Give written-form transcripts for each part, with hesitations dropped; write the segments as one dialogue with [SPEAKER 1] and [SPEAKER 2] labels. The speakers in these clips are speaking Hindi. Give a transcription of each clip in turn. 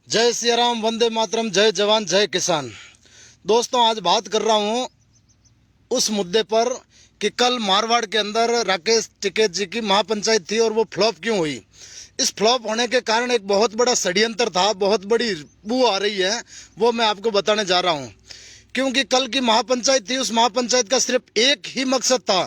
[SPEAKER 1] जय श्री राम, वंदे मातरम, जय जवान जय किसान। दोस्तों, आज बात कर रहा हूँ उस मुद्दे पर कि कल मारवाड़ के अंदर राकेश टिकैत जी की महापंचायत थी और वो फ्लॉप क्यों हुई। इस फ्लॉप होने के कारण एक बहुत बड़ा षड्यंत्र था, बहुत बड़ी बू आ रही है, वो मैं आपको बताने जा रहा हूँ। क्योंकि कल की महापंचायत थी, उस महापंचायत का सिर्फ एक ही मकसद था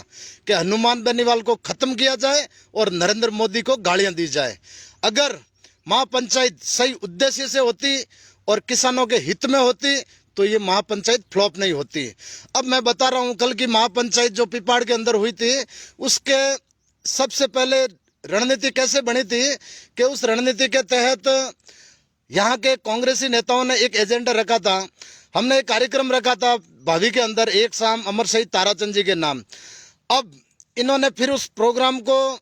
[SPEAKER 1] कि हनुमान बेनीवाल को खत्म किया जाए और नरेंद्र मोदी को गालियां दी जाए। अगर महापंचायत सही उद्देश्य से होती और किसानों के हित में होती तो ये महापंचायत फ्लॉप नहीं होती। अब मैं बता रहा हूं, कल की महापंचायत जो पिपाड़ के अंदर हुई थी, उसके सबसे पहले रणनीति कैसे बनी थी कि उस रणनीति के तहत यहाँ के कांग्रेसी नेताओं ने एक एजेंडा रखा था। हमने एक कार्यक्रम रखा था भाभी के अंदर, एक शाम अमर शहीद ताराचंद जी के नाम। अब इन्होंने फिर उस प्रोग्राम को,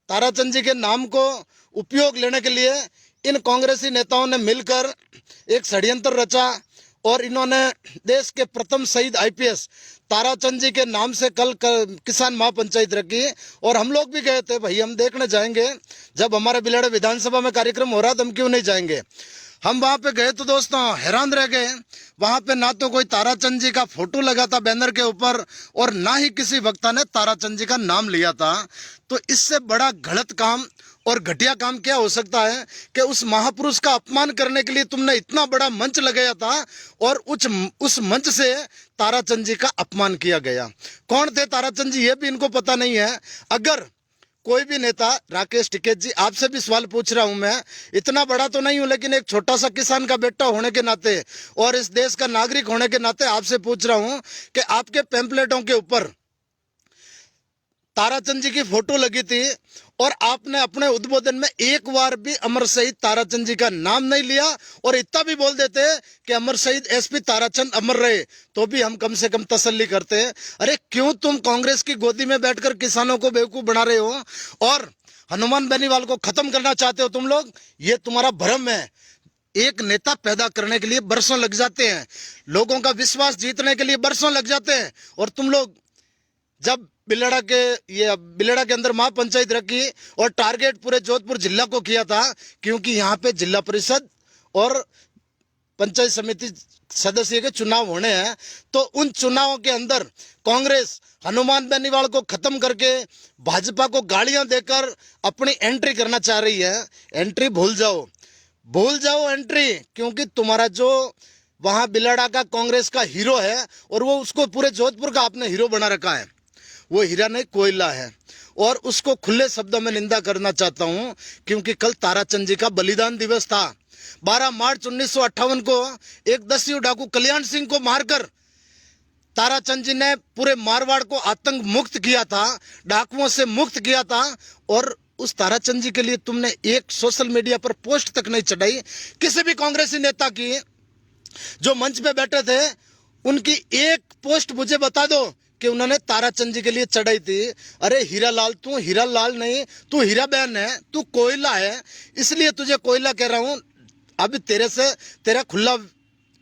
[SPEAKER 1] ताराचंद जी के नाम को उपयोग लेने के लिए इन कांग्रेसी नेताओं ने मिलकर एक षड्यंत्र रचा और इन्होंने देश के प्रथम शहीद आईपीएस ताराचंद जी के नाम से कल किसान महापंचायत रखी। और हम लोग भी गए थे, भाई हम देखने जाएंगे, जब हमारे बिलाड़ा विधानसभा में कार्यक्रम हो रहा था हम क्यों नहीं जाएंगे। हम वहां पे गए तो दोस्तों हैरान रह गए। वहां पे ना तो कोई ताराचंद जी का फोटो लगा था बैनर के ऊपर और ना ही किसी वक्ता ने ताराचंद जी का नाम लिया था। तो इससे बड़ा गलत काम और घटिया काम क्या हो सकता है कि उस महापुरुष का अपमान करने के लिए तुमने इतना बड़ा मंच लगाया था और उस मंच से ताराचंद जी का अपमान किया गया। कौन थे ताराचंद जी ये भी इनको पता नहीं है। अगर कोई भी नेता, राकेश टिकैत जी आपसे भी सवाल पूछ रहा हूं मैं, इतना बड़ा तो नहीं हूं लेकिन एक छोटा सा किसान का बेटा होने के नाते और इस देश का नागरिक होने के नाते आपसे पूछ रहा हूं कि आपके पैम्पलेटों के ऊपर ताराचंद जी की फोटो लगी थी और आपने अपने उद्बोधन में एक बार भी अमर शहीद ताराचंद जी का नाम नहीं लिया और इतना भी बोल देते कि अमर शहीद एसपी ताराचंद अमर रहे तो भी हम कम से कम तसल्ली करते हैं। अरे क्यों तुम कांग्रेस की गोदी में बैठकर किसानों को बेवकूफ बना रहे हो और हनुमान बेनीवाल को खत्म करना चाहते हो तुम लोग। ये तुम्हारा भ्रम है। एक नेता पैदा करने के लिए बरसों लग जाते हैं, लोगों का विश्वास जीतने के लिए बरसों लग जाते हैं। और तुम लोग जब बिलेड़ा के अंदर महापंचायत रखी और टारगेट पूरे जोधपुर जिला को किया था, क्योंकि यहाँ पे जिला परिषद और पंचायत समिति सदस्य के चुनाव होने हैं। तो उन चुनावों के अंदर कांग्रेस हनुमान बेनीवाल को खत्म करके भाजपा को गालियां देकर अपनी एंट्री करना चाह रही है। एंट्री भूल जाओ एंट्री, क्योंकि तुम्हारा जो वहां बिलाड़ा का कांग्रेस का हीरो है और वो उसको पूरे जोधपुर का आपने हीरो बना रखा है, वो हीरा नहीं कोयला है। और उसको खुले शब्दों में निंदा करना चाहता हूं क्योंकि कल ताराचंद जी का बलिदान दिवस था। 12 मार्च 1958 को एक 10 डाकू कल्याण सिंह को मारकर ताराचंद जी ने पूरे मारवाड़ को आतंक मुक्त किया था, डाकुओं से मुक्त किया था। और उस ताराचंद जी के लिए तुमने एक सोशल मीडिया पर पोस्ट तक नहीं चढ़ाई। किसी भी कांग्रेसी नेता की जो मंच पे बैठे थे उनकी एक पोस्ट मुझे बता दो कि उन्होंने ताराचंद जी के लिए चढ़ाई थी। अरे हीरा लाल, तू हीरा लाल नहीं, तू हीरा बहन है, तू कोयला है, इसलिए तुझे कोयला कह रहा हूं। अब तेरे से तेरा खुला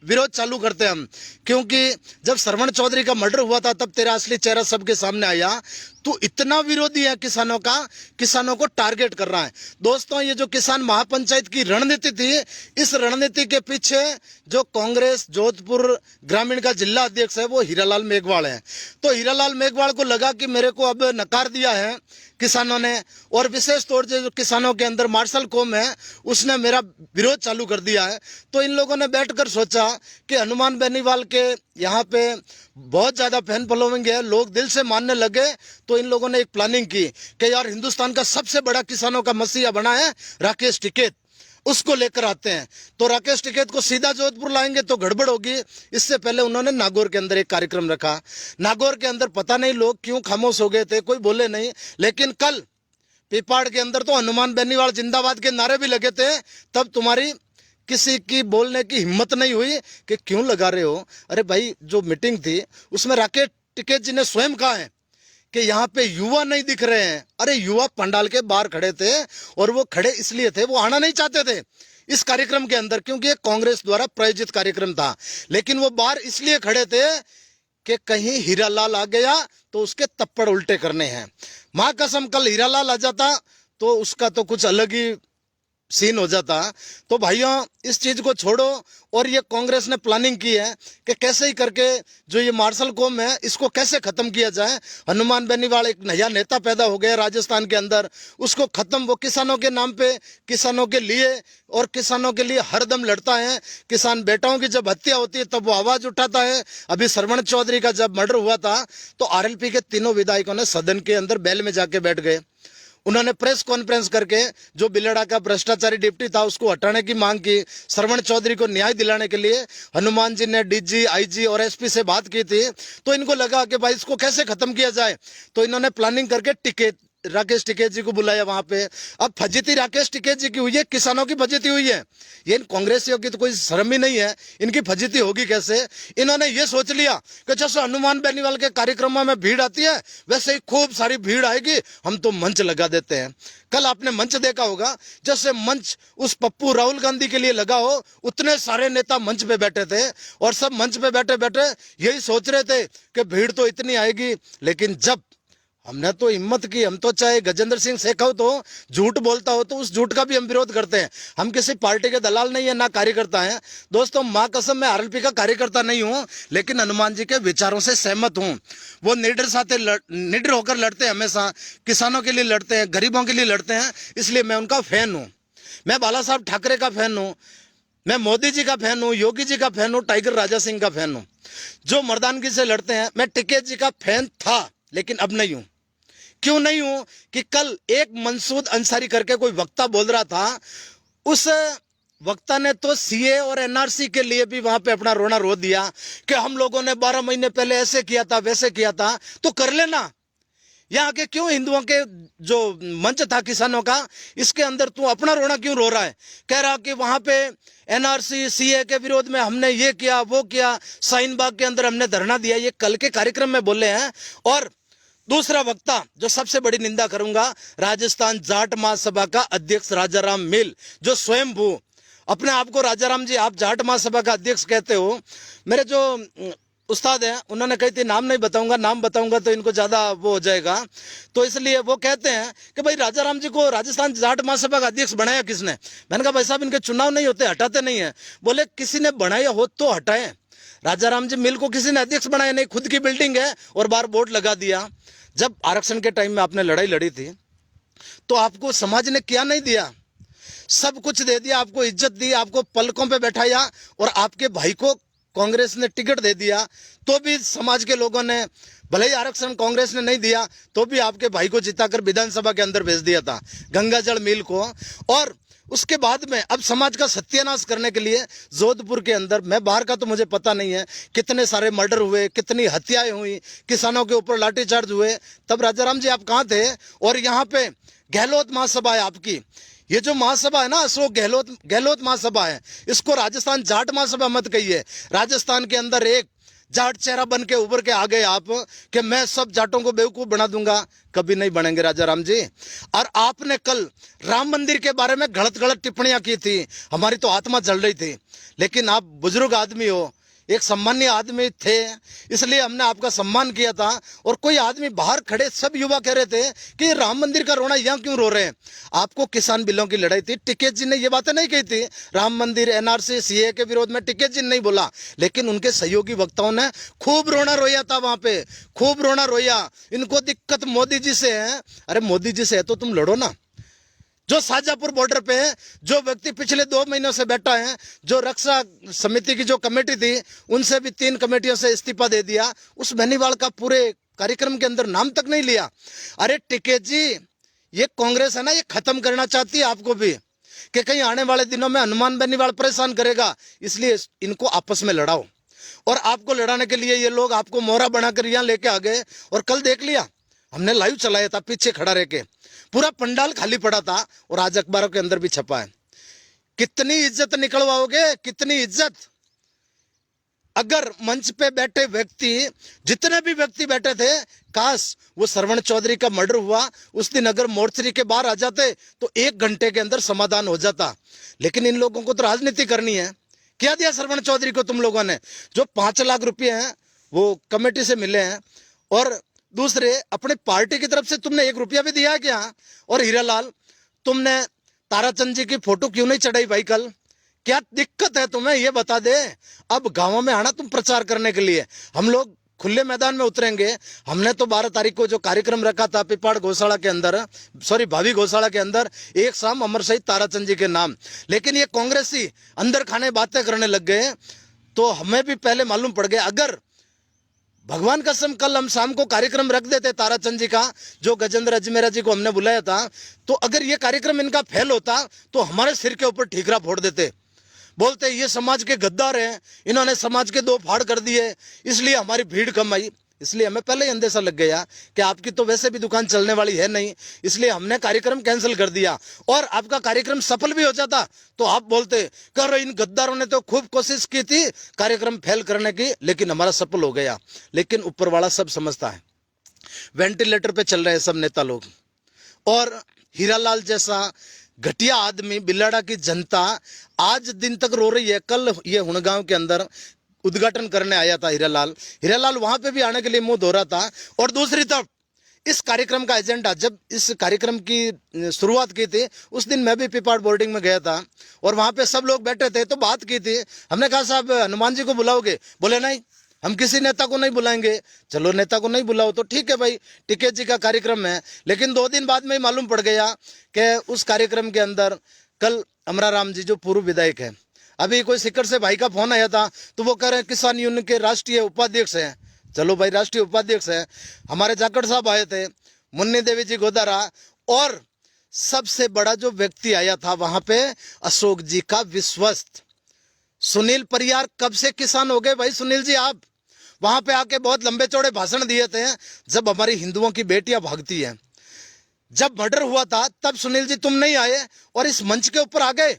[SPEAKER 1] विरोध चालू करते हैं हम, क्योंकि जब श्रवण चौधरी का मर्डर हुआ था तब तेरा असली चेहरा सबके सामने आया। तू इतना विरोधी है किसानों का, किसानों को टारगेट कर रहा है। दोस्तों, ये जो किसान महापंचायत की रणनीति थी, इस रणनीति के पीछे जो कांग्रेस जोधपुर ग्रामीण का जिला अध्यक्ष है वो हीरालाल मेघवाल है। तो हीरालाल मेघवाल को लगा कि मेरे को अब नकार दिया है किसानों ने, और विशेष तौर से जो किसानों के अंदर मार्शल कौम है उसने मेरा विरोध चालू कर दिया है। तो इन लोगों ने बैठकर सोचा कि हनुमान बेनीवाल के यहाँ पे बहुत ज्यादा फैन फॉलोइंग है, लोग दिल से मानने लगे। तो इन लोगों ने एक प्लानिंग की कि यार हिंदुस्तान का सबसे बड़ा किसानों का मसीहा बना है राकेश टिकैत, उसको लेकर आते हैं। तो राकेश टिकैत को सीधा जोधपुर लाएंगे तो गड़बड़ होगी। इससे पहले उन्होंने नागौर के अंदर एक कार्यक्रम रखा। नागौर के अंदर पता नहीं लोग क्यों खामोश हो गए थे, कोई बोले नहीं। लेकिन कल पिपाड़ के अंदर तो हनुमान बेनीवाल जिंदाबाद के नारे भी लगे थे, तब तुम्हारी किसी की बोलने की हिम्मत नहीं हुई कि क्यों लगा रहे हो। अरे भाई, जो मीटिंग थी उसमें राकेश टिकैत जी ने स्वयं कहा है कि यहाँ पे युवा नहीं दिख रहे हैं। अरे युवा पंडाल के बाहर खड़े थे और वो खड़े इसलिए थे, वो आना नहीं चाहते थे इस कार्यक्रम के अंदर क्योंकि ये कांग्रेस द्वारा प्रायोजित कार्यक्रम था। लेकिन वो बाहर इसलिए खड़े थे कि कहीं हीरालाल आ गया तो उसके तप्पड़ उल्टे करने हैं। मां कसम, कल हीरालाल आ जाता तो उसका तो कुछ अलग ही सीन हो जाता। तो भाइयों इस चीज को छोड़ो, और ये कांग्रेस ने प्लानिंग की है कि कैसे ही करके जो ये मार्शल कौम है इसको कैसे खत्म किया जाए। हनुमान बेनीवाल एक नया नेता पैदा हो गया राजस्थान के अंदर, उसको खत्म, वो किसानों के नाम पे, किसानों के लिए और किसानों के लिए हरदम लड़ता है। किसान बेटाओं की जब हत्या होती है तब वो आवाज उठाता है। अभी श्रवण चौधरी का जब मर्डर हुआ था तो आरएलपी के तीनों विधायकों ने सदन के अंदर बैल में जाके बैठ गए। उन्होंने प्रेस कॉन्फ्रेंस करके जो बिलड़ा का भ्रष्टाचारी डिप्टी था उसको हटाने की मांग की। श्रवण चौधरी को न्याय दिलाने के लिए हनुमान जी ने डीजी, आईजी और एसपी से बात की थी। तो इनको लगा कि भाई इसको कैसे खत्म किया जाए, तो इन्होंने प्लानिंग करके राकेश टिकैत जी को बुलाया वहां पे। अब फजीती राकेश टिकैत जी की हुई है, किसानों की फजीती हुई है। ये इन कांग्रेसियों की तो कोई शर्म ही नहीं है, इनकी फजीती होगी कैसे। इन्होंने ये सोच लिया कि जैसे हनुमान बेनीवाल के कार्यक्रमों में भीड़ आती है वैसे ही खूब सारी भीड़ आएगी, हम तो मंच लगा देते हैं। कल आपने मंच देखा होगा, जैसे मंच उस पप्पू राहुल गांधी के लिए लगा हो, उतने सारे नेता मंच पे बैठे थे और सब मंच पे बैठे बैठे यही सोच रहे थे कि भीड़ तो इतनी आएगी। लेकिन जब हमने तो हिम्मत की, हम तो चाहे गजेंद्र सिंह शेखावत हो झूठ बोलता हो तो उस झूठ का भी हम विरोध करते हैं। हम किसी पार्टी के दलाल नहीं है, ना कार्यकर्ता है। दोस्तों मां कसम मैं आरएलपी का कार्यकर्ता नहीं हूं, लेकिन हनुमान जी के विचारों से सहमत हूं। वो निडर होकर लड़ते हैं, हमेशा किसानों के लिए लड़ते हैं, गरीबों के लिए लड़ते हैं, इसलिए मैं उनका फैन हूं। मैं बाला साहब ठाकरे का फैन हूं, मैं मोदी जी का फैन हूं, योगी जी का फैन हूं, टाइगर राजा सिंह का फैन हूं, जो मर्दानगी से लड़ते हैं। मैं टिकैत जी का फैन था लेकिन अब नहीं हूं। क्यों नहीं हूं कि कल एक मंसूद अंसारी करके कोई वक्ता बोल रहा था, उस वक्ता ने तो सीए और एनआरसी के लिए भी वहां पे अपना रोना रो दिया कि हम लोगों ने 12 महीने पहले ऐसे किया था वैसे किया था। तो कर लेना, यहाँ के क्यों हिंदुओं के जो मंच था किसानों का, इसके अंदर तू अपना रोना क्यों रो रहा है। कह रहा कि वहां पे एनआरसी सीए के विरोध में हमने ये किया वो किया, शाहीन बाग के अंदर हमने धरना दिया, ये कल के कार्यक्रम में बोले हैं। और दूसरा वक्ता जो सबसे बड़ी निंदा करूंगा, राजस्थान जाट महासभा का अध्यक्ष राजाराम मील, जो स्वयंभू अपने आप को राजाराम जी आप जाट महासभा का अध्यक्ष कहते हो। मेरे जो उस्ताद हैं उन्होंने कही थी, नाम नहीं बताऊंगा, नाम बताऊंगा तो इनको ज्यादा वो हो जाएगा, तो इसलिए वो कहते हैं कि भाई राजाराम जी को राजस्थान जाट महासभा का अध्यक्ष बनाया किसने। मैंने कहा भाई साहब इनके चुनाव नहीं होते, हटाते नहीं है। बोले किसी ने बनाया हो तो हटाए। राजाराम जी मिल को किसी ने अध्यक्ष बनाया नहीं, खुद की बिल्डिंग है और बाहर बोर्ड लगा दिया। जब आरक्षण के टाइम में आपने लड़ाई लड़ी थी तो आपको समाज ने क्या नहीं दिया, सब कुछ दे दिया, आपको इज्जत दी, आपको पलकों पे बैठाया और आपके भाई को कांग्रेस ने टिकट दे दिया तो भी समाज के लोगों ने, भले ही आरक्षण कांग्रेस ने नहीं दिया तो भी आपके भाई को जिताकर विधानसभा के अंदर भेज दिया था, गंगाजल मिल को। और उसके बाद में अब समाज का सत्यानाश करने के लिए जोधपुर के अंदर, मैं बाहर का तो मुझे पता नहीं है, कितने सारे मर्डर हुए, कितनी हत्याएं हुई, किसानों के ऊपर लाठीचार्ज हुए। तब राजाराम जी आप कहाँ थे। और यहाँ पे गहलोत महासभा है आपकी, ये जो महासभा है ना अशोक गहलोत महासभा है, इसको राजस्थान जाट महासभा मत कहिए। राजस्थान के अंदर एक जाट चेहरा बन के उभर के आ गए आप कि मैं सब जाटों को बेवकूफ बना दूंगा, कभी नहीं बनेंगे राजाराम जी। और आपने कल राम मंदिर के बारे में गलत टिप्पणियां की थी, हमारी तो आत्मा जल रही थी। लेकिन आप बुजुर्ग आदमी हो, एक सम्मान्य आदमी थे, इसलिए हमने आपका सम्मान किया था। और कोई आदमी बाहर खड़े सब युवा कह रहे थे कि राम मंदिर का रोना यहाँ क्यों रो रहे हैं। आपको किसान बिलों की लड़ाई थी, टिकैत जी ने ये बातें नहीं कही थी, राम मंदिर एनआरसी सीए के विरोध में टिकैत जी ने नहीं बोला, लेकिन उनके सहयोगी वक्ताओं ने खूब रोना रोया था वहां पे, खूब रोना रोया। इनको दिक्कत मोदी जी से है, अरे मोदी जी से है तो तुम लड़ो ना। जो शाहजहांपुर बॉर्डर पे है, जो व्यक्ति पिछले 2 महीनों से बैठा है, जो रक्षा समिति की जो कमेटी थी उनसे भी 3 कमेटियों से इस्तीफा दे दिया, उस बेनीवाल का पूरे कार्यक्रम के अंदर नाम तक नहीं लिया। अरे टिकैत जी, ये कांग्रेस है ना, ये खत्म करना चाहती है आपको भी, कि कहीं आने वाले दिनों में हनुमान बेनीवाल परेशान करेगा, इसलिए इनको आपस में लड़ाओ। और आपको लड़ाने के लिए ये लोग आपको मोहरा बनाकर यहाँ लेके आ गए। और कल देख लिया, हमने लाइव चलाया था, पीछे खड़ा रह के, पूरा पंडाल खाली पड़ा था और आज अखबारों के अंदर भी छपा है। कितनी इज्जत निकलवाओगे, कितनी इज्जत। अगर मंच पे बैठे व्यक्ति, जितने भी व्यक्ति बैठे थे, काश वो श्रवण चौधरी का मर्डर हुआ उस दिन अगर मोर्चरी के बाहर आ जाते तो 1 घंटे के अंदर समाधान हो जाता। लेकिन इन लोगों को तो राजनीति करनी है। क्या दिया श्रवण चौधरी को तुम लोगों ने? जो 5 लाख रुपए हैं वो कमेटी से मिले हैं, और दूसरे अपने पार्टी की तरफ से तुमने 1 रुपया भी दिया क्या? और हीरालाल, तुमने ताराचंद जी की फोटो क्यों नहीं चढ़ाई भाई कल? क्या दिक्कत है तुम्हें, ये बता दे। अब गांवों में आना तुम प्रचार करने के लिए, हम लोग खुले मैदान में उतरेंगे। हमने तो 12 तारीख को जो कार्यक्रम रखा था पिपाड़ गौशाला के अंदर, सॉरी भावी गौशाला के अंदर, एक शाम अमर शहीद ताराचंद जी के नाम। लेकिन ये कांग्रेसी अंदर खाने बातें करने लग गए, तो हमें भी पहले मालूम पड़ गया। अगर भगवान कसम कल हम शाम को कार्यक्रम रख देते ताराचंद जी का, जो गजेंद्र अजमेरा जी को हमने बुलाया था, तो अगर ये कार्यक्रम इनका फेल होता तो हमारे सिर के ऊपर ठीकरा फोड़ देते। बोलते ये समाज के गद्दार हैं, इन्होंने समाज के दो फाड़ कर दिए, इसलिए हमारी भीड़ कम आई। इसलिए हमें पहले ही अंदेशा लग गया कि आपकी तो वैसे भी दुकान चलने वाली है नहीं, इसलिए हमने कार्यक्रम कैंसिल कर दिया। और आपका कार्यक्रम सफल भी हो जाता तो आप बोलते कर इन गद्दारों ने तो खूब कोशिश की थी कार्यक्रम फेल करने की, लेकिन हमारा सफल हो गया। लेकिन ऊपर वाला सब समझता है। वेंटिलेटर पे चल रहे हैं सब नेता लोग, और हीरालाल जैसा घटिया आदमी, बिलाड़ा की जनता आज दिन तक रो रही है। कल ये हुणगांव के अंदर उद्घाटन करने आया था हीरालाल वहां पे भी आने के लिए मुंह धो रहा था। और दूसरी तरफ इस कार्यक्रम का एजेंडा, जब इस कार्यक्रम की शुरुआत की थी उस दिन मैं भी पिपाड़ बोर्डिंग में गया था, और वहां पे सब लोग बैठे थे तो बात की थी। हमने कहा साहब हनुमान जी को बुलाओगे? बोले नहीं, हम किसी नेता को नहीं बुलाएंगे। चलो नेता को नहीं बुलाओ तो ठीक है भाई, टिकैत जी का कार्यक्रम है। लेकिन 2 दिन बाद में ही मालूम पड़ गया कि उस कार्यक्रम के अंदर कल अमराराम जी जो पूर्व विधायक है, अभी कोई सिक्कर से भाई का फोन आया था तो वो कह रहे हैं किसान यूनियन के राष्ट्रीय उपाध्यक्ष हैं। चलो भाई राष्ट्रीय उपाध्यक्ष है। हमारे जाखड़ साहब आए थे, मुन्नी देवी जी गोदारा, और सबसे बड़ा जो व्यक्ति आया था वहां पे अशोक जी का विश्वस्त सुनील परियार। कब से किसान हो गए भाई सुनील जी आप? वहां पे आके बहुत लंबे चौड़े भाषण दिए थे जब हमारी हिंदुओं की बेटियां भागती हैं। जब मर्डर हुआ था तब सुनील जी तुम नहीं आए और इस मंच के ऊपर आ गए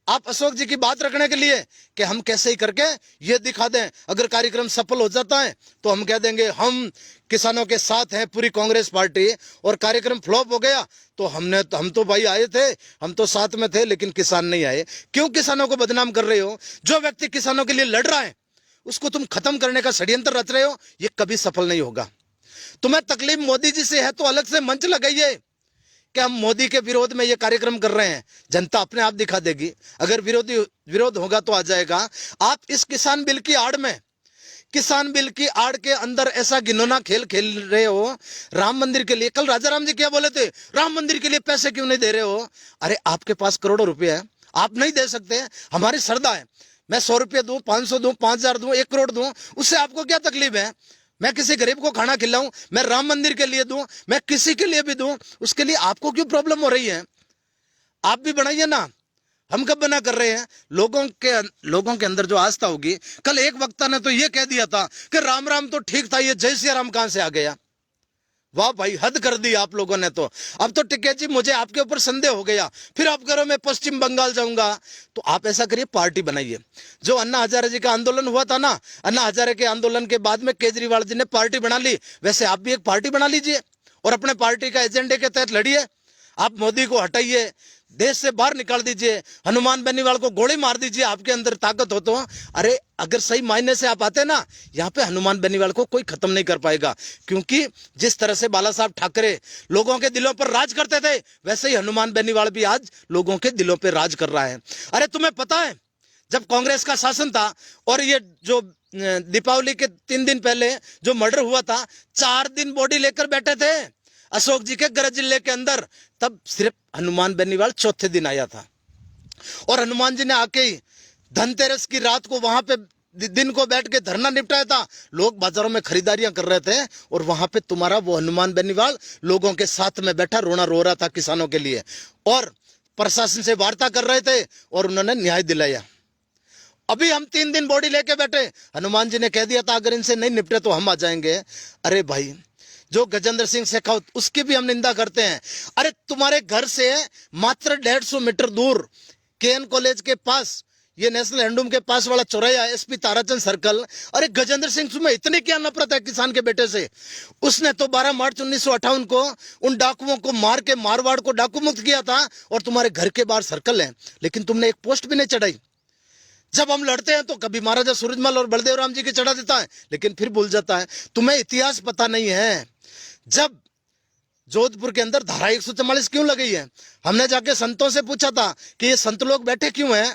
[SPEAKER 1] आप अशोक जी की बात रखने के लिए कि हम कैसे ही करके ये दिखा दें, अगर कार्यक्रम सफल हो जाता है तो हम कह देंगे हम किसानों के साथ हैं पूरी कांग्रेस पार्टी, और कार्यक्रम फ्लॉप हो गया तो हम तो भाई आए थे, हम तो साथ में थे, लेकिन किसान नहीं आए। क्यों किसानों को बदनाम कर रहे हो? जो व्यक्ति किसानों के लिए लड़ रहा है उसको तुम खत्म करने का षड्यंत्र रच रहे हो, ये कभी सफल नहीं होगा। तुम्हें तकलीफ मोदी जी से है तो अलग से मंच लगाइए कि हम मोदी के विरोध में ये कार्यक्रम कर रहे हैं, जनता अपने आप दिखा देगी। अगर विरोध होगा तो आ जाएगा। आप इस किसान बिल की आड़ में, किसान बिल की आड़ के अंदर ऐसा घिनौना खेल खेल रहे हो। राम मंदिर के लिए कल राजा राम जी क्या बोले थे? राम मंदिर के लिए पैसे क्यों नहीं दे रहे हो? अरे आपके पास करोड़ों रुपए है, आप नहीं दे सकते? हमारी श्रद्धा है, मैं 100 रुपये दूं, 500 दूं, 5000 दूं, 1 करोड़ दूं, उससे आपको क्या तकलीफ है? मैं किसी गरीब को खाना खिलाऊं, मैं राम मंदिर के लिए दूं, मैं किसी के लिए भी दूं, उसके लिए आपको क्यों प्रॉब्लम हो रही है? आप भी बनाइए ना, हम कब बना कर रहे हैं? लोगों के अंदर जो आस्था होगी। कल एक वक्ता ने तो ये कह दिया था कि राम राम तो ठीक था, ये जय सिया राम कहां से आ गया? वाह भाई, हद कर दी आप लोगों ने तो। अब तो टिकैत जी मुझे आपके ऊपर संदेह हो गया, फिर आप करो मैं पश्चिम बंगाल जाऊंगा। तो आप ऐसा करिए, पार्टी बनाइए। जो अन्ना हजारे जी का आंदोलन हुआ था ना, अन्ना हजारे के आंदोलन के बाद में केजरीवाल जी ने पार्टी बना ली, वैसे आप भी एक पार्टी बना लीजिए और अपने पार्टी का एजेंडे के तहत लड़िए। आप मोदी को हटाइए, देश से बाहर निकाल दीजिए, हनुमान बेनीवाल को गोली मार दीजिए, आपके अंदर ताकत हो तो। अरे अगर सही मायने से आप आते ना, यहाँ पे हनुमान बेनीवाल को कोई खत्म नहीं कर पाएगा, क्योंकि जिस तरह से बाला साहब ठाकरे लोगों के दिलों पर राज करते थे, वैसे ही हनुमान बेनीवाल भी आज लोगों के दिलों पर राज कर रहा है। अरे तुम्हें पता है जब कांग्रेस का शासन था और ये जो दीपावली के 3 दिन पहले जो मर्डर हुआ था, 4 दिन बॉडी लेकर बैठे थे अशोक जी के गृह जिले के अंदर, तब सिर्फ हनुमान बेनीवाल 4थे दिन आया था। और हनुमान जी ने आके ही धनतेरस की रात को वहां पे दिन को बैठ के धरना निपटाया था। लोग बाजारों में खरीदारियां कर रहे थे और वहां पे तुम्हारा वो हनुमान बेनीवाल लोगों के साथ में बैठा रोना रो रहा था किसानों के लिए, और प्रशासन से वार्ता कर रहे थे और उन्होंने न्याय दिलाया। अभी हम 3 दिन बॉडी लेके बैठे, हनुमान जी ने कह दिया था अगर इनसे नहीं निपटे तो हम आ जाएंगे। अरे भाई, जो गजेंद्र सिंह शेखावत, उसकी भी हम निंदा करते हैं। अरे तुम्हारे घर से मात्र 150 मीटर दूर केएन कॉलेज के पास, ये नेशनल हैंडलूम के पास वाला चौराया एसपी ताराचंद सर्कल, अरे गजेंद्र सिंह तुम्हें इतनी क्या नफरत है किसान के बेटे से? उसने तो 12 मार्च 1958 को उन डाकुओं को मार के मारवाड़ को डाकू मुक्त किया था, और तुम्हारे घर के बाहर सर्कल है, लेकिन तुमने एक पोस्ट भी नहीं चढ़ाई। जब हम लड़ते हैं तो कभी महाराजा सूरजमल और बलदेव राम जी की चढ़ा देता है, लेकिन फिर भूल जाता है। तुम्हें इतिहास पता नहीं है। जब जोधपुर के अंदर धारा 144 क्यों लगाई है? हमने जाके संतों से पूछा था कि ये संत लोग बैठे क्यों हैं,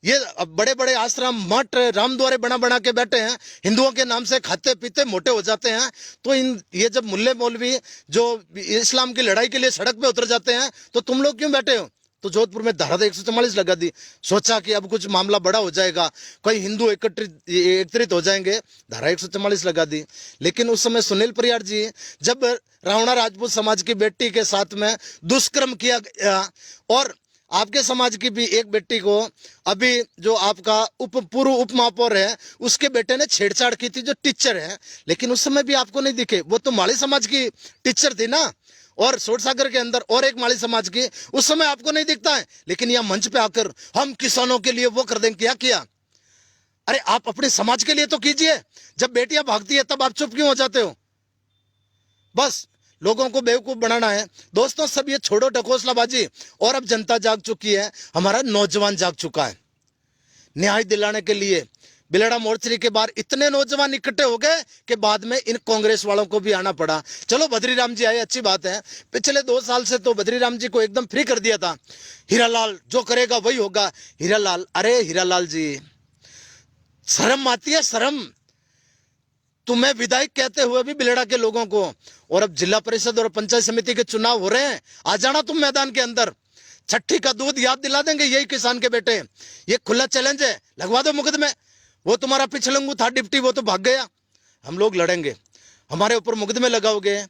[SPEAKER 1] ये बड़े बड़े आश्रम मठ रामद्वारे बना बना के बैठे हैं, हिंदुओं के नाम से खाते पीते मोटे हो जाते हैं, तो ये जब मुल्ले मौलवी जो इस्लाम की लड़ाई के लिए सड़क पे उतर जाते हैं तो तुम लोग क्यों बैठे हो? तो जोधपुर में धारा 144 लगा दी। सोचा कि अब कुछ मामला बड़ा हो जाएगा, कोई हिंदू एकत्रित हो जाएंगे, धारा 144 लगा दी। लेकिन उस समय सुनील परियार जी, जब रावणा राजपूत समाज की बेटी के साथ में दुष्कर्म किया गया और आपके समाज की भी एक बेटी को अभी जो आपका पूर्व उप महापौर है उसके बेटे ने छेड़छाड़ की थी, जो टीचर है, लेकिन उस समय भी आपको नहीं दिखे। वो तो माली समाज की टीचर थी ना, और सोरसागर के अंदर और एक माली समाज की, उस समय आपको नहीं दिखता है। लेकिन यह मंच पे आकर हम किसानों के लिए वो कर देंगे, क्या किया? अरे आप अपने समाज के लिए तो कीजिए। जब बेटियां भागती है तब आप चुप क्यों हो जाते हो? बस लोगों को बेवकूफ बनाना है। दोस्तों, सब ये छोड़ो ढकोसलाबाजी, और अब जनता जाग चुकी है, हमारा नौजवान जाग चुका है। न्याय दिलाने के लिए बिलड़ा मोर्चरी के बाहर इतने नौजवान इकट्ठे हो गए कि बाद में इन कांग्रेस वालों को भी आना पड़ा। चलो बद्रीराम जी आए, अच्छी बात है। पिछले 2 साल से तो बद्रीराम जी को एकदम फ्री कर दिया था, हीरालाल जो करेगा वही होगा। हीरालाल, अरे हीरालाल जी, शर्म आती है? शर्म? तुम्हें विधायक कहते हुए भी बिलड़ा के लोगों को, और अब जिला परिषद और पंचायत समिति के चुनाव हो रहे हैं, आ जाना तुम मैदान के अंदर। छठी का दूध याद दिला देंगे यही किसान के बेटे। ये खुला चैलेंज है, लगवा दो मुकदमे। वो तुम्हारा पिछलंगू था डिप्टी, वो तो भाग गया। हम लोग लड़ेंगे, हमारे ऊपर मुकदमे लगाओगे,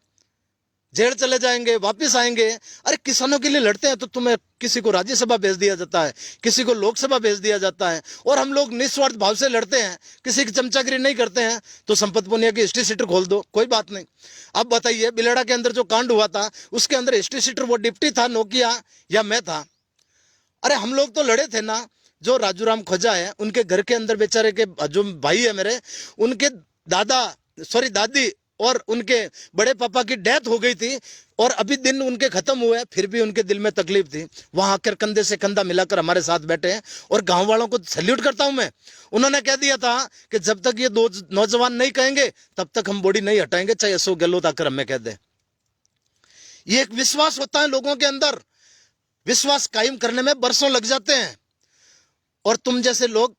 [SPEAKER 1] जेल चले जाएंगे, वापस आएंगे। अरे किसानों के लिए लड़ते हैं तो तुम्हें किसी को राज्यसभा भेज दिया जाता है, किसी को लोकसभा भेज दिया जाता है, और हम लोग निस्वार्थ भाव से लड़ते हैं, किसी की चमचागिरी नहीं करते हैं। तो संपत पुनिया की हिस्ट्री सीटर खोल दो, कोई बात नहीं। अब बताइए, बिलड़ा के अंदर जो कांड हुआ था उसके अंदर हिस्ट्री सीटर वो डिप्टी था नोकिया या मैं था? अरे हम लोग तो लड़े थे ना। जो राजूराम खोजा है, उनके घर के अंदर बेचारे के जो भाई है मेरे, उनके दादी और उनके बड़े पापा की डेथ हो गई थी, और अभी दिन उनके खत्म हुए, फिर भी उनके दिल में तकलीफ थी। वहां आकर कंधे से कंधा मिलाकर हमारे साथ बैठे हैं, और गांव वालों को सैल्यूट करता हूं मैं। उन्होंने कह दिया था कि जब तक ये 2 नौजवान नहीं कहेंगे तब तक हम बॉडी नहीं हटाएंगे, चाहे अशोक गहलोत आकर हमें कह दे। ये एक विश्वास होता है लोगों के अंदर, विश्वास कायम करने में बरसों लग जाते हैं। और तुम जैसे लोग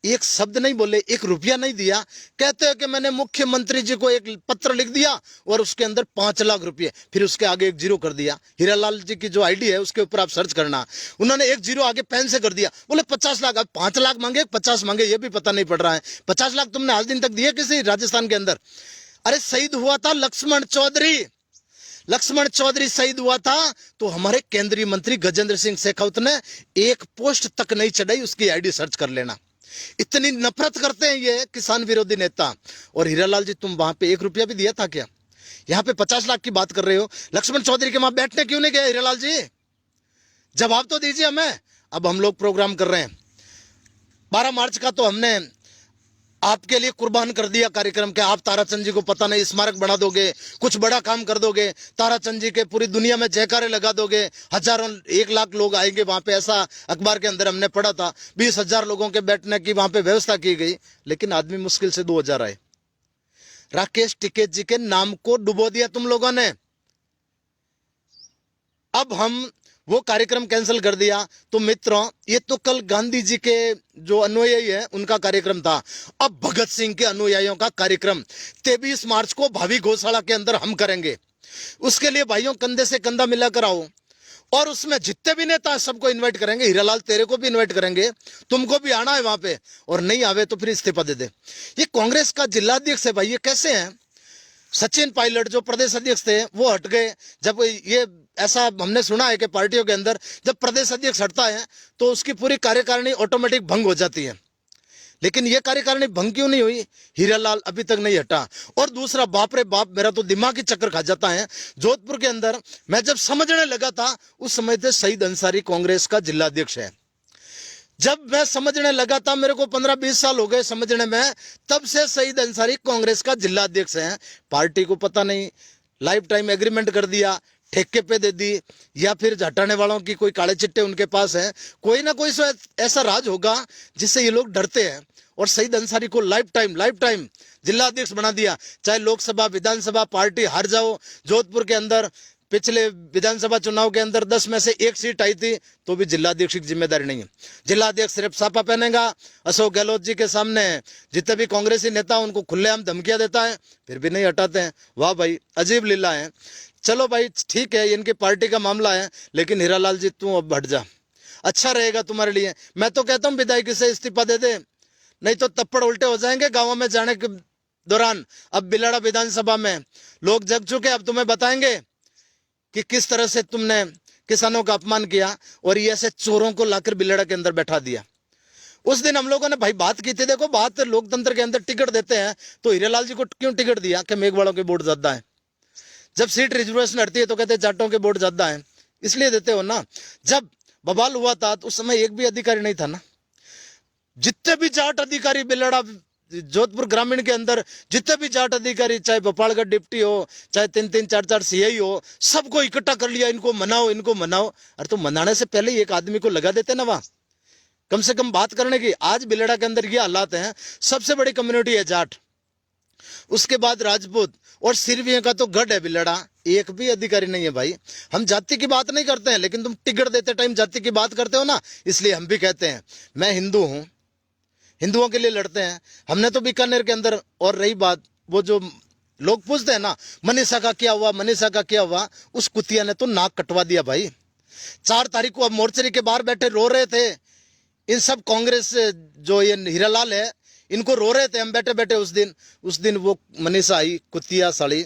[SPEAKER 1] एक शब्द नहीं बोले, 1 रुपया नहीं दिया, कहते हैं कि मैंने मुख्यमंत्री जी को एक पत्र लिख दिया और उसके अंदर 5 लाख रुपए, फिर उसके आगे 1 जीरो कर दिया। हीरालाल जी की जो आईडी है उसके ऊपर आप सर्च करना, उन्होंने 1 जीरो आगे पेन से कर दिया, बोले 50 लाख। अब 5 लाख मांगे 50 मांगे ये भी पता नहीं पड़ रहा है। 50 लाख तुमने आज दिन तक दिए किसी राजस्थान के अंदर? अरे शहीद हुआ था लक्ष्मण चौधरी शहीद हुआ था, तो हमारे केंद्रीय मंत्री गजेंद्र सिंह शेखावत ने 1 पोस्ट तक नहीं चढ़ाई, उसकी आईडी सर्च कर लेना। इतनी नफरत करते हैं ये किसान विरोधी नेता। और हीरालाल जी, तुम वहां पे 1 रुपया भी दिया था क्या? यहाँ पे 50 लाख की बात कर रहे हो। लक्ष्मण चौधरी के वहां बैठने क्यों नहीं गए हीरालाल जी? जवाब तो दीजिए हमें। अब हम लोग प्रोग्राम कर रहे हैं 12 मार्च का, तो हमने आपके लिए कुर्बान कर दिया कार्यक्रम के। आप ताराचंद जी को पता नहीं स्मारक बना दोगे, कुछ बड़ा काम कर दोगे, ताराचंद जी के पूरी दुनिया में जयकारे लगा दोगे, हजारों 1 लाख लोग आएंगे वहां पे, ऐसा अखबार के अंदर हमने पढ़ा था। 20,000 लोगों के बैठने की वहां पे व्यवस्था की गई, लेकिन आदमी मुश्किल से 2,000 आए। राकेश टिकैत जी के नाम को डुबो दिया तुम लोगों ने। अब हम वो कार्यक्रम कैंसिल कर दिया। तो मित्रों, ये तो कल गांधी जी के जो अनुयायी है उनका कार्यक्रम था, अब भगत सिंह के अनुयायियों का कार्यक्रम 23 मार्च को भावी गौशाला के अंदर हम करेंगे। उसके लिए भाइयों कंधे से कंधा मिलाकर आओ, और उसमें जितने भी नेता सबको इन्वाइट करेंगे। हीरालाल तेरे को भी इन्वाइट करेंगे, तुमको भी आना है वहां पे, और नहीं आवे तो फिर इस्तीफा दे दे। ये कांग्रेस का जिलाध्यक्ष है भाई, ये कैसे है? सचिन पायलट जो प्रदेश अध्यक्ष थे वो हट गए। जब ये ऐसा हमने सुना है कि पार्टियों के अंदर जब प्रदेश अध्यक्ष हटता है तो उसकी पूरी कार्यकारिणी ऑटोमेटिक भंग हो जाती है, लेकिन ये कार्यकारिणी भंग क्यों नहीं हुई? हीरालाल अभी तक नहीं हटा। और दूसरा, बाप रे बाप, मेरा तो दिमाग ही चक्कर खा जाता है। जोधपुर के अंदर मैं जब समझने लगा था उस समय से शहीद अंसारी कांग्रेस का जिलाध्यक्ष है। जब मैं समझने लगा था, मेरे को 15-20 साल हो गए समझने में, तब से शहीद अंसारी कांग्रेस का जिलाध्यक्ष है। पार्टी को पता नहीं, लाइफ टाइम एग्रीमेंट कर दिया, ठेके पे दे दी, या फिर हटाने वालों की कोई काले चिट्टे उनके पास है। कोई ना कोई ऐसा राज होगा जिससे ये लोग डरते हैं। और शहीद अंसारी को लाइफ टाइम जिला अध्यक्ष बना दिया। चाहे लोकसभा विधानसभा पार्टी हार जाओ, जोधपुर के अंदर पिछले विधानसभा चुनाव के अंदर 10 में से 1 सीट आई थी तो भी जिला अध्यक्ष की जिम्मेदारी नहीं है। जिला अध्यक्ष सिर्फ साफा पहनेगा, अशोक गहलोत जी के सामने जितने भी कांग्रेसी नेता उनको खुलेआम धमकियां देता है, फिर भी नहीं हटाते हैं। वाह भाई, अजीब लीला है। चलो भाई ठीक है, इनकी पार्टी का मामला है, लेकिन हीरालाल जी तू अब हट जा, अच्छा रहेगा तुम्हारे लिए। मैं तो कहता हूँ विधायकी से इस्तीफा दे दे, नहीं तो तप्पड़ उल्टे हो जाएंगे गाँव में जाने के दौरान। अब बिलाड़ा विधानसभा में लोग जग चुके, अब तुम्हें बताएंगे कि किस तरह से तुमने किसानों का अपमान किया और ये ऐसे चोरों को लाकर बिलाड़ा के अंदर बैठा दिया। उस दिन हम लोगों ने भाई बात की थी, देखो बात लोकतंत्र के अंदर टिकट देते हैं तो हीरालाल जी को क्यों टिकट दिया कि मेघवालों के वोट ज्यादा है। जब सीट रिजर्वेशन हटती है तो कहते हैं जाटों के वोट ज्यादा है, इसलिए देते हो ना। जब बवाल हुआ था तो उस समय एक भी अधिकारी नहीं था ना। जितने भी जाट अधिकारी बिलाड़ा जोधपुर ग्रामीण के अंदर जितने भी जाट अधिकारी, चाहे भोपालगढ़ डिप्टी हो, चाहे 3-3 4-4 सीआई हो, सबको इकट्ठा कर लिया, इनको मनाओ। अरे तो मनाने से पहले एक आदमी को लगा देते ना वहां, कम से कम बात करने की। आज बिलाड़ा के अंदर ये हालात हैं, सबसे बड़ी कम्युनिटी है जाट, उसके बाद राजपूत और सिरवियों का तो गढ़ है बिलाड़ा, एक भी अधिकारी नहीं है भाई। हम जाति की बात नहीं करते हैं, लेकिन तुम टिकट देते टाइम जाति की बात करते हो ना, इसलिए हम भी कहते हैं मैं हिंदू हूं, हिंदुओं के लिए लड़ते हैं हमने तो बीकानेर के अंदर। और रही बात वो जो लोग पूछते हैं ना मनीषा का क्या हुआ, उस कुतिया ने तो नाक कटवा दिया भाई। 4 तारीख को अब मोर्चरी के बाहर बैठे रो रहे थे, इन सब कांग्रेस जो ये हीरालाल है इनको रो रहे थे हम बैठे बैठे। उस दिन वो मनीषा आई कुतिया साड़ी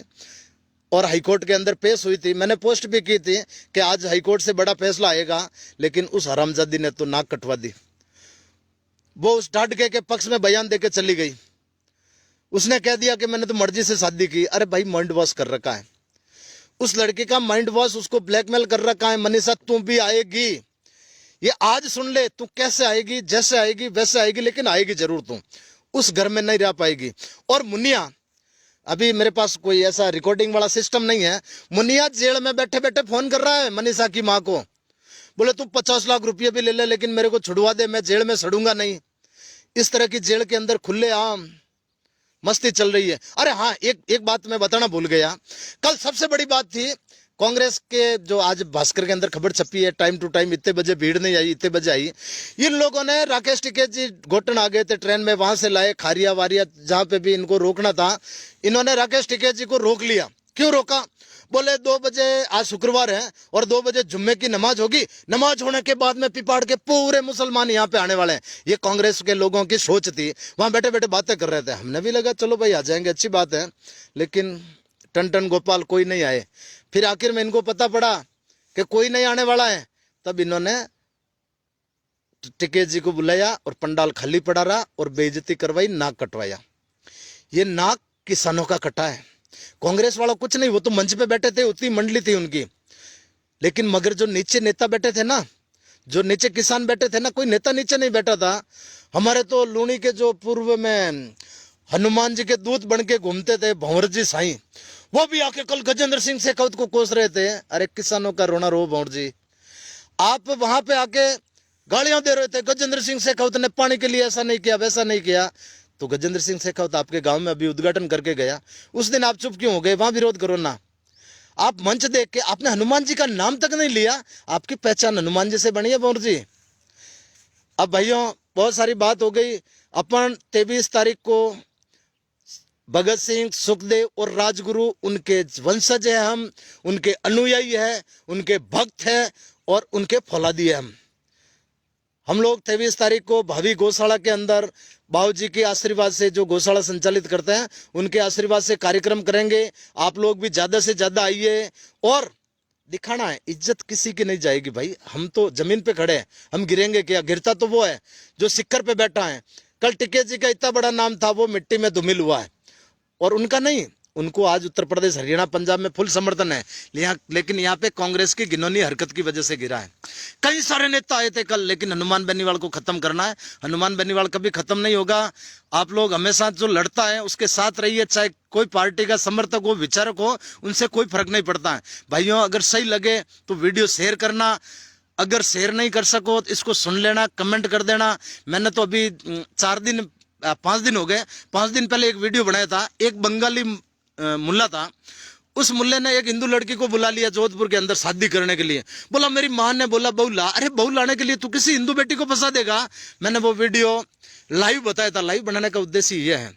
[SPEAKER 1] और हाईकोर्ट के अंदर पेश हुई थी। मैंने पोस्ट भी की थी कि आज हाईकोर्ट से बड़ा फैसला आएगा, लेकिन उस हरामजादी ने तो नाक कटवा दी। वो उस डाडगे के पक्ष में बयान देके चली गई, उसने कह दिया कि मैंने तो मर्जी से शादी की। अरे भाई माइंड वॉश कर रखा है उस लड़के का, माइंड वॉश, उसको ब्लैकमेल कर रखा है। मनीषा तू भी आएगी, ये आज सुन ले, तू कैसे आएगी, जैसे आएगी वैसे आएगी, लेकिन आएगी जरूर तू, उस घर में नहीं रह पाएगी। और मुनिया, अभी मेरे पास कोई ऐसा रिकॉर्डिंग वाला सिस्टम नहीं है, मुनिया जेल में बैठे बैठे फोन कर रहा है मनीषा की माँ को, बोले तू 50 लाख रुपये भी ले ले लेकिन मेरे को छुड़वा दे, मैं जेल में सड़ूंगा नहीं। इस तरह की जेल के अंदर खुले आम मस्ती चल रही है। अरे हाँ, एक बात मैं बताना भूल गया, कल सबसे बड़ी बात थी कांग्रेस के, जो आज भास्कर के अंदर खबर छपी है, टाइम टू टाइम इतने बजे भीड़ नहीं आई, इतने बजे आई। इन लोगों ने राकेश टिकैत जी घोटन आ गए थे ट्रेन में, वहां से लाए खारिया वारिया, जहां पे भी इनको रोकना था, इन्होंने राकेश टिकैत जी को रोक लिया। क्यों रोका? बोले 2 बजे आज शुक्रवार है और 2 बजे जुम्मे की नमाज होगी, नमाज होने के बाद में पिपाड़ के पूरे मुसलमान यहाँ पे आने वाले हैं। ये कांग्रेस के लोगों की सोच थी, वहां बैठे बैठे बातें कर रहे थे। हमने भी लगा चलो भाई आ जाएंगे, अच्छी बात है, लेकिन टन गोपाल कोई नहीं आए। फिर आखिर में इनको पता पड़ा कि कोई नहीं आने वाला है, तब इन्होंने टिकैत जी को बुलाया और पंडाल खाली पड़ा रहा और बेइज्जती करवाई, नाक कटवाया। ये नाक किसानों का कटा है, कांग्रेस वाला कुछ नहीं, वो तो मंच पे बैठे थे, उतनी मंडली थी उनकी, लेकिन मगर जो नीचे नेता बैठे थे ना, जो नीचे किसान बैठे थे ना, कोई नेता नीचे नहीं बैठा था। हमारे तो लूणी के जो पूर्व में हनुमान जी के दूत बन के घूमते थे भंवर जी साईं, वो भी आके कल गजेंद्र सिंह शेखावत को कोस रहे थे। अरे किसानों का रोना रो भंवर जी, आप वहां पे आके गालियां दे रहे थे, गजेंद्र सिंह शेखावत ने पानी के लिए ऐसा नहीं किया वैसा नहीं किया। तो गजेंद्र सिंह शेखावत आपके गांव में अभी उद्घाटन करके गया, उस दिन आप चुप क्यों हो गए? वहां विरोध करो ना। आप मंच देख के आपने हनुमान जी का नाम तक नहीं लिया, आपकी पहचान हनुमान जी से बनी है भंवर जी। अब भाइयों बहुत सारी बात हो गई। अपन 23 तारीख को भगत सिंह, सुखदेव और राजगुरु, उनके वंशज है हम, उनके अनुयायी है, उनके भक्त है और उनके फौलादी है हम लोग 23 तारीख को भावी गौशाला के अंदर बाबूजी के आशीर्वाद से, जो गौशाला संचालित करते हैं उनके आशीर्वाद से कार्यक्रम करेंगे। आप लोग भी ज्यादा से ज्यादा आइए और दिखाना है, इज्जत किसी की नहीं जाएगी भाई। हम तो जमीन पे खड़े हैं, हम गिरेंगे क्या? गिरता तो वो है जो सिक्कर पे बैठा है। कल टिकैत जी का इतना बड़ा नाम था, वो मिट्टी में धूमिल हुआ है, और उनका नहीं, उनको आज उत्तर प्रदेश, हरियाणा, पंजाब में फुल समर्थन है, लेकिन यहाँ पे कांग्रेस की घिनौनी हरकत की वजह से गिरा है। कई सारे नेता आए थे कल, लेकिन हनुमान बेनीवाल को खत्म करना है। हनुमान बेनीवाल कभी खत्म नहीं होगा। आप लोग हमेशा जो लड़ता है उसके साथ रहिए, चाहे कोई पार्टी का समर्थक हो, विचारक हो, उनसे कोई फर्क नहीं पड़ता है। भाइयों अगर सही लगे तो वीडियो शेयर करना, अगर शेयर नहीं कर सको तो इसको सुन लेना, कमेंट कर देना। मैंने तो अभी 4 दिन 5 दिन हो गए, 5 दिन पहले एक वीडियो बनाया था, एक बंगाली मुल्ला था, उस मुल्ले ने एक हिंदू लड़की को बुला लिया जोधपुर के अंदर शादी करने के लिए। बोला मेरी मां ने बोला बहू ला। अरे बहू लाने के लिए तू किसी हिंदू बेटी को फंसा देगा? मैंने वो वीडियो लाइव बताया था। लाइव बनाने का उद्देश्य यह है,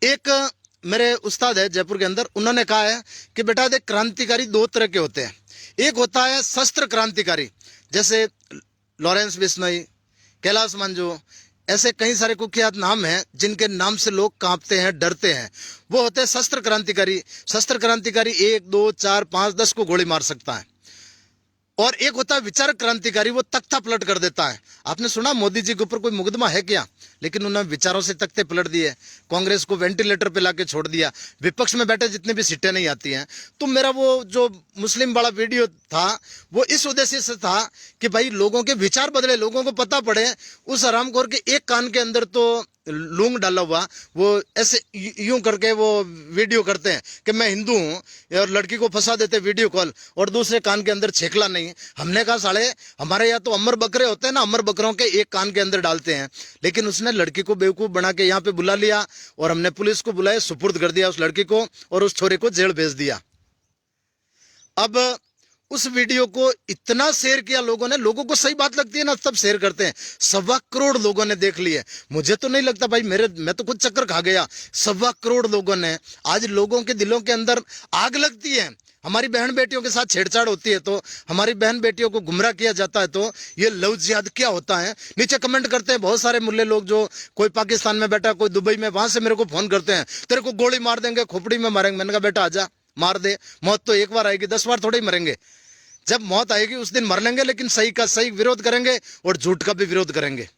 [SPEAKER 1] एक मेरे उस्ताद है जयपुर के अंदर, उन्होंने कहा है कि बेटा देख, क्रांतिकारी 2 तरह के होते हैं। एक होता है शस्त्र क्रांतिकारी, जैसे लॉरेंस बिश्नोई, कैलाश मंजू, ऐसे कई सारे कुख्यात नाम हैं जिनके नाम से लोग कांपते हैं, डरते हैं। वो होते हैं शस्त्र क्रांतिकारी। शस्त्र क्रांतिकारी 1, 2, 4, 5, 10 को गोली मार सकता है। और एक होता है विचार क्रांतिकारी, वो तख्ता पलट कर देता है। आपने सुना मोदी जी के ऊपर कोई मुकदमा है क्या? लेकिन उन्होंने विचारों से तख्ते पलट दिए, कांग्रेस को वेंटिलेटर पे लाके छोड़ दिया, विपक्ष में बैठे जितने भी सीटें नहीं आती हैं। तो मेरा वो जो मुस्लिम वाला वीडियो था वो इस उद्देश्य से था कि भाई लोगों के विचार बदले, लोगों को पता पड़े। उस हरामखोर के एक कान के अंदर तो लूंग डाला हुआ, वो ऐसे यूं करके वो वीडियो करते हैं कि मैं हिंदू हूं, और लड़की को फंसा देते वीडियो कॉल, और दूसरे कान के अंदर छेकला नहीं। हमने कहा साले, हमारे यहाँ तो अमर बकरे होते हैं ना, अमर बकरों के एक कान के अंदर डालते हैं। लेकिन उसने लड़की को बेवकूफ बना के यहाँ पे बुला लिया, और हमने पुलिस को बुलाया, सुपुर्द कर दिया उस लड़की को, और उस छोरे को जेल भेज दिया। अब उस वीडियो को इतना शेयर किया लोगों ने, लोगों को सही बात लगती है ना तब शेयर करते हैं। 1.25 करोड़ लोगों ने देख लिए। मुझे तो नहीं लगता भाई, मैं तो खुद चक्कर खा गया। 1.25 करोड़ लोगों ने। आज लोगों के दिलों के अंदर आग लगती है। हमारी बहन बेटियों के साथ छेड़छाड़ होती है तो, हमारी बहन बेटियों को गुमराह किया जाता है तो, ये लव जिहाद क्या होता है? नीचे कमेंट करते हैं बहुत सारे मुल्ले लोग, जो कोई पाकिस्तान में बैठा, कोई दुबई में, वहां से मेरे को फोन करते हैं, तेरे को गोली मार देंगे, खोपड़ी में मारेंगे। मैंने कहा बेटा आजा, मार दे, मौत तो एक बार आएगी, 10 बार थोड़ी मरेंगे। जब मौत आएगी उस दिन मर लेंगे, लेकिन सही का सही विरोध करेंगे और झूठ का भी विरोध करेंगे।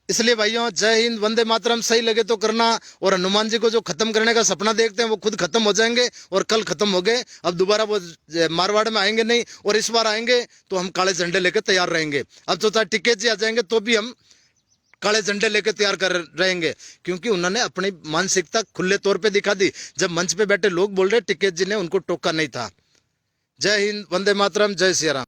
[SPEAKER 1] इसलिए भाइयों, जय हिंद, वंदे मातरम। सही लगे तो करना। और हनुमान जी को जो खत्म करने का सपना देखते हैं वो खुद खत्म हो जाएंगे, और कल खत्म हो गए। अब दोबारा वो मारवाड़ में आएंगे नहीं, और इस बार आएंगे तो हम काले झंडे लेकर तैयार रहेंगे। अब तो चाहे टिक्के जी आ जाएंगे तो भी हम काले झंडे लेकर तैयार कर रहेंगे, क्योंकि उन्होंने अपनी मानसिकता खुले तौर पे दिखा दी। जब मंच पे बैठे लोग बोल रहे टिक्के जी ने उनको टोका नहीं था। जय हिंद, वंदे मातरम, जय सिया राम।